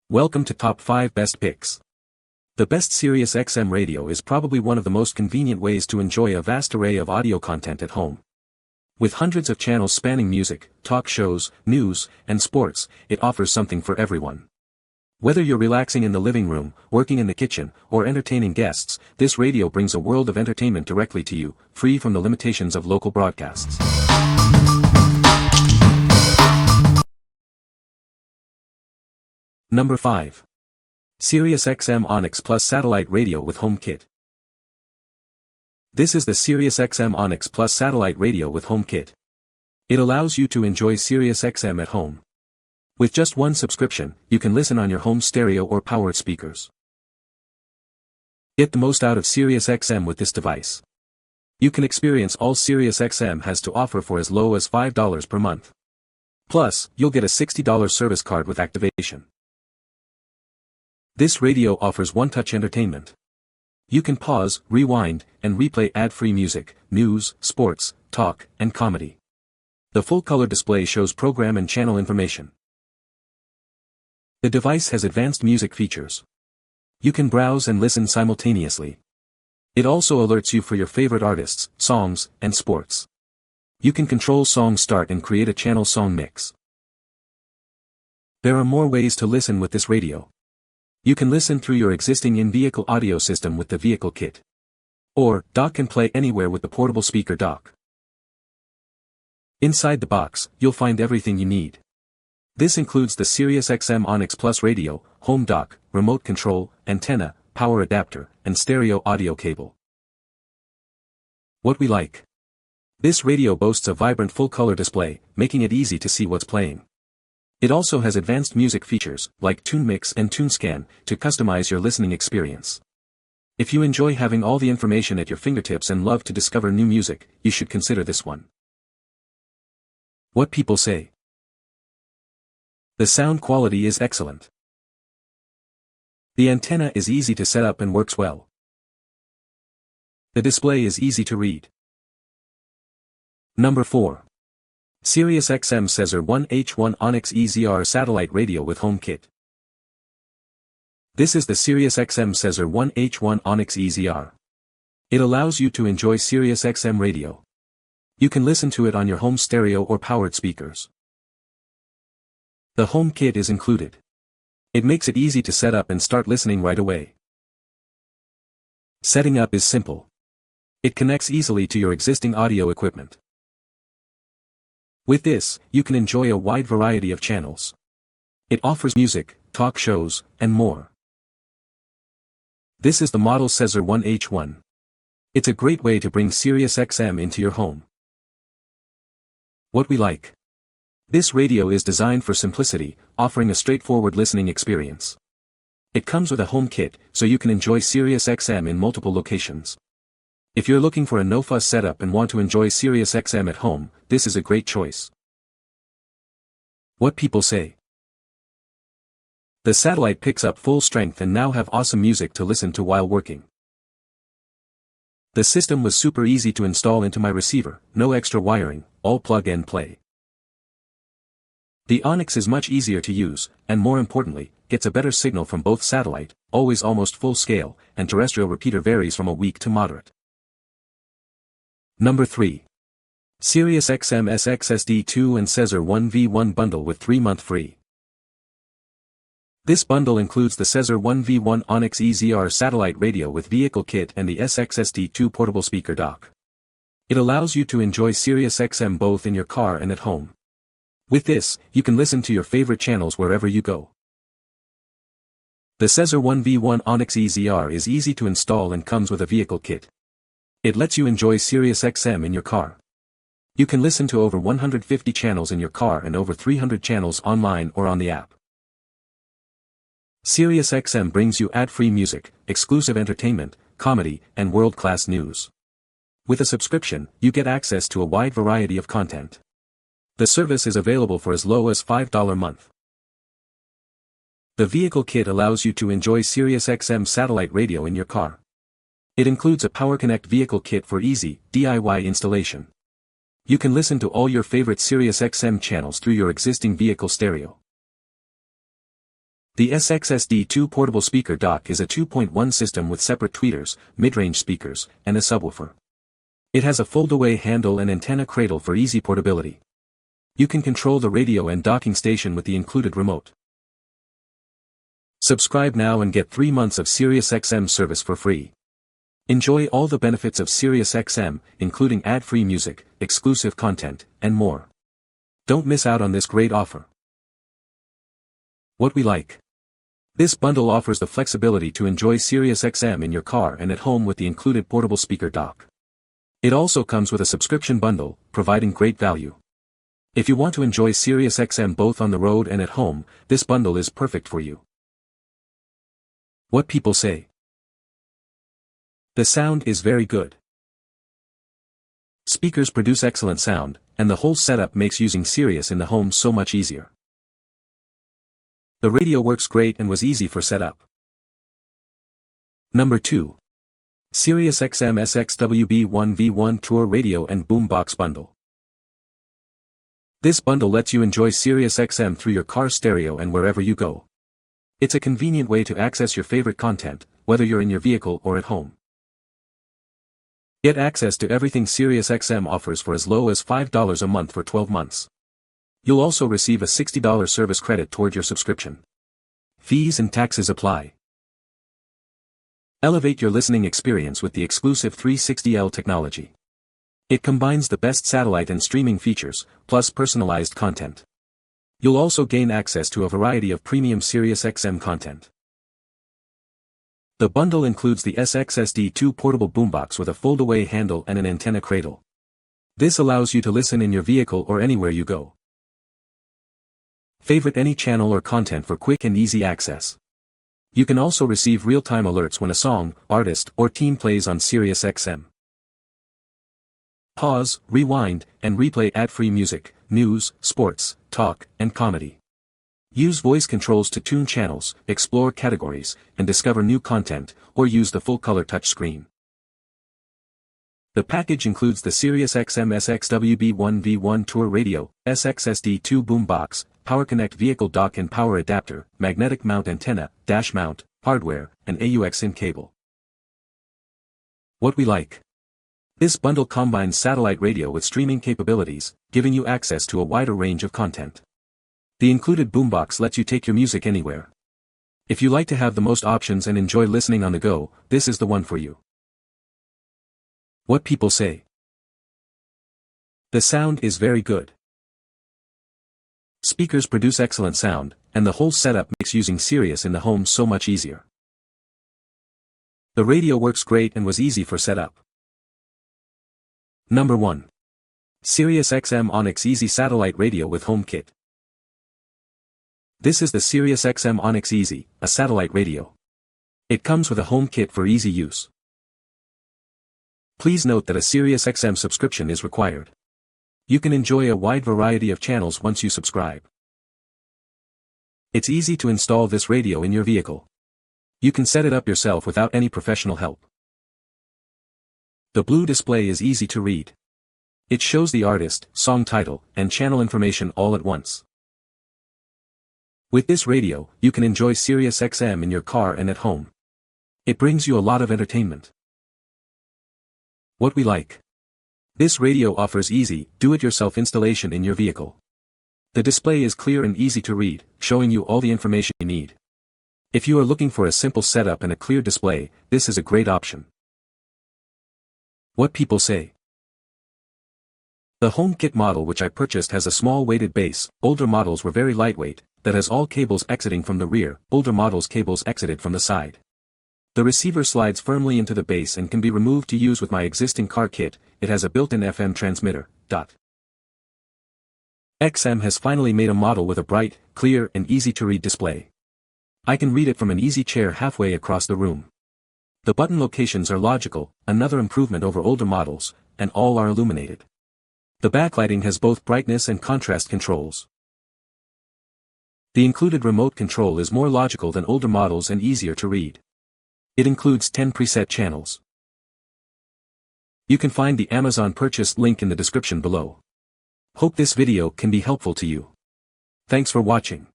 Welcome to Top 5 Best Picks. The best Sirius XM radio is probably one of the most convenient ways to enjoy a vast array of audio content at home. With hundreds of channels spanning music, talk shows, news, and sports, it offers something for everyone. Whether you're relaxing in the living room, working in the kitchen, or entertaining guests, this radio brings a world of entertainment directly to you, free from the limitations of local broadcasts. Number 5. SiriusXM Onyx Plus Satellite Radio with Home Kit. This is the SiriusXM Onyx Plus Satellite Radio with Home Kit. It allows you to enjoy SiriusXM at home. With just one subscription, you can listen on your home stereo or powered speakers. Get the most out of SiriusXM with this device. You can experience all SiriusXM has to offer for as low as $5 per month. Plus, you'll get a $60 service card with activation. This radio offers one-touch entertainment. You can pause, rewind, and replay ad-free music, news, sports, talk, and comedy. The full-color display shows program and channel information. The device has advanced music features. You can browse and listen simultaneously. It also alerts you for your favorite artists, songs, and sports. You can control song start and create a channel song mix. There are more ways to listen with this radio. You can listen through your existing in-vehicle audio system with the vehicle kit. Or, dock and play anywhere with the portable speaker dock. Inside the box, you'll find everything you need. This includes the SiriusXM Onyx Plus radio, home dock, remote control, antenna, power adapter, and stereo audio cable. What we like. This radio boasts a vibrant full-color display, making it easy to see what's playing. It also has advanced music features, like Tune Mix and Tune Scan, to customize your listening experience. If you enjoy having all the information at your fingertips and love to discover new music, you should consider this one. What people say. The sound quality is excellent. The antenna is easy to set up and works well. The display is easy to read. Number 4. SiriusXM Cesar 1H1 Onyx EZR Satellite Radio with Home Kit. This is the SiriusXM Cesar 1H1 Onyx EZR. It allows you to enjoy SiriusXM radio. You can listen to it on your home stereo or powered speakers. The Home Kit is included. It makes it easy to set up and start listening right away. Setting up is simple. It connects easily to your existing audio equipment. With this, you can enjoy a wide variety of channels. It offers music, talk shows, and more. This is the model Cesar 1H1. It's a great way to bring SiriusXM into your home. What we like. This radio is designed for simplicity, offering a straightforward listening experience. It comes with a home kit, so you can enjoy SiriusXM in multiple locations. If you're looking for a no-fuss setup and want to enjoy SiriusXM at home, this is a great choice. What people say. The satellite picks up full strength and now have awesome music to listen to while working. The system was super easy to install into my receiver, no extra wiring, all plug and play. The Onyx is much easier to use, and more importantly, gets a better signal from both satellite, always almost full scale, and terrestrial repeater varies from a weak to moderate. Number 3. SiriusXM SXSD2 and Cesar 1V1 bundle with 3-month free. This bundle includes the Cesar 1V1 Onyx EZR satellite radio with vehicle kit and the SXSD2 portable speaker dock. It allows you to enjoy SiriusXM both in your car and at home. With this, you can listen to your favorite channels wherever you go. The Cesar 1V1 Onyx EZR is easy to install and comes with a vehicle kit. It lets you enjoy SiriusXM in your car. You can listen to over 150 channels in your car and over 300 channels online or on the app. SiriusXM brings you ad-free music, exclusive entertainment, comedy, and world-class news. With a subscription, you get access to a wide variety of content. The service is available for as low as $5 a month. The vehicle kit allows you to enjoy SiriusXM satellite radio in your car. It includes a PowerConnect vehicle kit for easy, DIY installation. You can listen to all your favorite SiriusXM channels through your existing vehicle stereo. The SXSD2 portable speaker dock is a 2.1 system with separate tweeters, mid-range speakers, and a subwoofer. It has a fold-away handle and antenna cradle for easy portability. You can control the radio and docking station with the included remote. Subscribe now and get 3 months of SiriusXM service for free. Enjoy all the benefits of SiriusXM, including ad-free music, exclusive content, and more. Don't miss out on this great offer. What we like. This bundle offers the flexibility to enjoy SiriusXM in your car and at home with the included portable speaker dock. It also comes with a subscription bundle, providing great value. If you want to enjoy SiriusXM both on the road and at home, this bundle is perfect for you. What people say. The sound is very good. Speakers produce excellent sound, and the whole setup makes using Sirius in the home so much easier. The radio works great and was easy for setup. Number 2. SiriusXM SXWB1V1 Tour Radio and Boombox Bundle. This bundle lets you enjoy SiriusXM through your car stereo and wherever you go. It's a convenient way to access your favorite content, whether you're in your vehicle or at home. Get access to everything SiriusXM offers for as low as $5 a month for 12 months. You'll also receive a $60 service credit toward your subscription. Fees and taxes apply. Elevate your listening experience with the exclusive 360L technology. It combines the best satellite and streaming features, plus personalized content. You'll also gain access to a variety of premium SiriusXM content. The bundle includes the SXSD2 portable boombox with a fold-away handle and an antenna cradle. This allows you to listen in your vehicle or anywhere you go. Favorite any channel or content for quick and easy access. You can also receive real-time alerts when a song, artist, or team plays on SiriusXM. Pause, rewind, and replay ad-free music, news, sports, talk, and comedy. Use voice controls to tune channels, explore categories, and discover new content, or use the full-color touchscreen. The package includes the SiriusXM SXWB1V1 Tour Radio, SXSD2 boombox, PowerConnect vehicle dock and power adapter, magnetic mount antenna, dash mount, hardware, and AUX-in cable. What we like. This bundle combines satellite radio with streaming capabilities, giving you access to a wider range of content. The included boombox lets you take your music anywhere. If you like to have the most options and enjoy listening on the go, this is the one for you. What people say. The sound is very good. Speakers produce excellent sound, and the whole setup makes using Sirius in the home so much easier. The radio works great and was easy for setup. Number 1. SiriusXM Onyx Easy Satellite Radio with Home Kit. This is the SiriusXM Onyx Easy, a satellite radio. It comes with a home kit for easy use. Please note that a SiriusXM subscription is required. You can enjoy a wide variety of channels once you subscribe. It's easy to install this radio in your vehicle. You can set it up yourself without any professional help. The blue display is easy to read. It shows the artist, song title, and channel information all at once. With this radio, you can enjoy SiriusXM in your car and at home. It brings you a lot of entertainment. What we like. This radio offers easy, do-it-yourself installation in your vehicle. The display is clear and easy to read, showing you all the information you need. If you are looking for a simple setup and a clear display, this is a great option. What people say. The home kit model which I purchased has a small weighted base. Older models were very lightweight, that has all cables exiting from the rear, older models cables exited from the side. The receiver slides firmly into the base and can be removed to use with my existing car kit. It has a built-in FM transmitter. XM has finally made a model with a bright, clear and easy-to-read display. I can read it from an easy chair halfway across the room. The button locations are logical, another improvement over older models, and all are illuminated. The backlighting has both brightness and contrast controls. The included remote control is more logical than older models and easier to read. It includes 10 preset channels. You can find the Amazon purchase link in the description below. Hope this video can be helpful to you. Thanks for watching.